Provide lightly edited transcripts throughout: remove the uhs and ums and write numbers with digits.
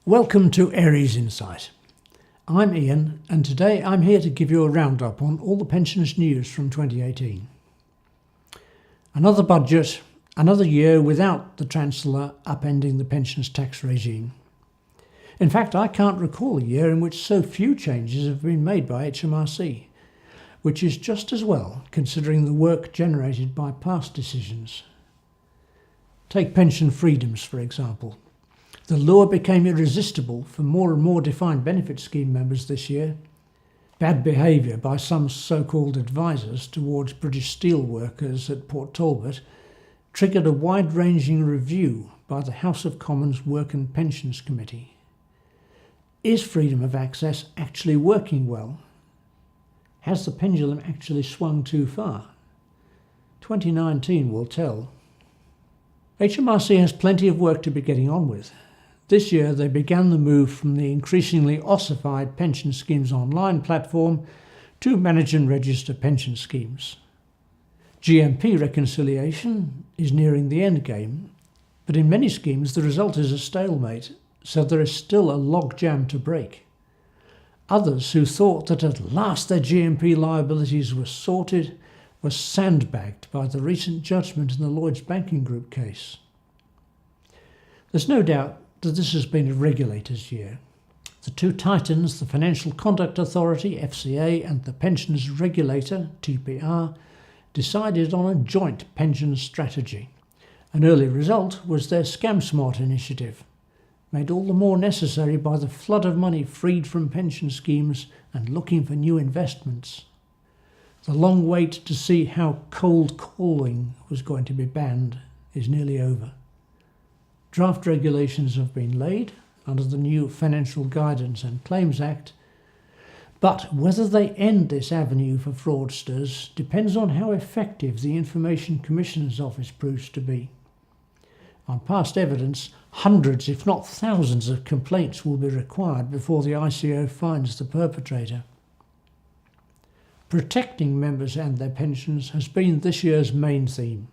Welcome to Aries Insight. I'm Ian, and today I'm here to give you a roundup on all the pensions news from 2018. Another budget, another year without the Chancellor upending the pensions tax regime. In fact, I can't recall a year in which so few changes have been made by HMRC, which is just as well considering the work generated by past decisions. Take pension freedoms, for example. The lure became irresistible for more and more defined benefit scheme members this year. Bad behaviour by some so-called advisors towards British steel workers at Port Talbot triggered a wide-ranging review by the House of Commons Work and Pensions Committee. Is freedom of access actually working well? Has the pendulum actually swung too far? 2019 will tell. HMRC has plenty of work to be getting on with. This year they began the move from the increasingly ossified Pension Schemes Online platform to manage and register pension schemes. GMP reconciliation is nearing the end game, but in many schemes the result is a stalemate, so there is still a logjam to break. Others who thought that at last their GMP liabilities were sorted were sandbagged by the recent judgment in the Lloyds Banking Group case. There's no doubt that this has been a regulator's year. The two titans, the Financial Conduct Authority, FCA, and the Pensions Regulator, TPR, decided on a joint pensions strategy. An early result was their ScamSmart initiative, made all the more necessary by the flood of money freed from pension schemes and looking for new investments. The long wait to see how cold calling was going to be banned is nearly over. Draft regulations have been laid under the new Financial Guidance and Claims Act, but whether they end this avenue for fraudsters depends on how effective the Information Commissioner's Office proves to be. On past evidence, hundreds if not thousands of complaints will be required before the ICO finds the perpetrator. Protecting members and their pensions has been this year's main theme.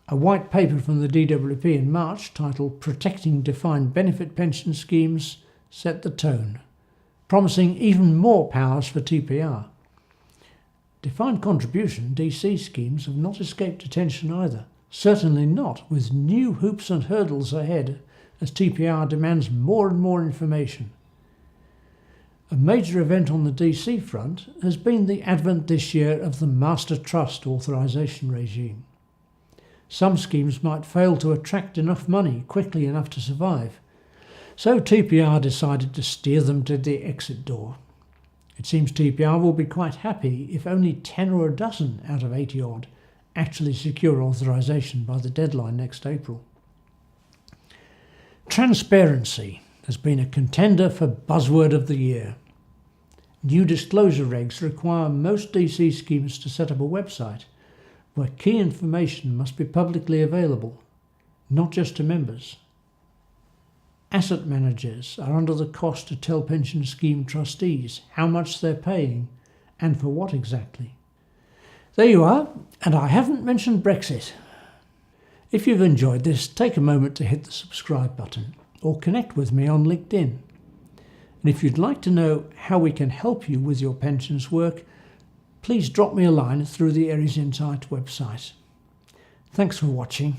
A white paper from the DWP in March titled Protecting Defined Benefit Pension Schemes set the tone, promising even more powers for TPR. Defined contribution DC schemes have not escaped attention either, certainly not with new hoops and hurdles ahead as TPR demands more and more information. A major event on the DC front has been the advent this year of the Master Trust authorisation regime. Some schemes might fail to attract enough money quickly enough to survive, so TPR decided to steer them to the exit door. It seems TPR will be quite happy if only 10 or a dozen out of 80 odd actually secure authorisation by the deadline next April. Transparency has been a contender for Buzzword of the Year. New disclosure regs require most DC schemes to set up a website where key information must be publicly available, not just to members. Asset managers are under the cost to tell pension scheme trustees how much they're paying and for what exactly. There you are, and I haven't mentioned Brexit. If you've enjoyed this, take a moment to hit the subscribe button or connect with me on LinkedIn. And if you'd like to know how we can help you with your pensions work, please drop me a line through the Aries Insight website. Thanks for watching.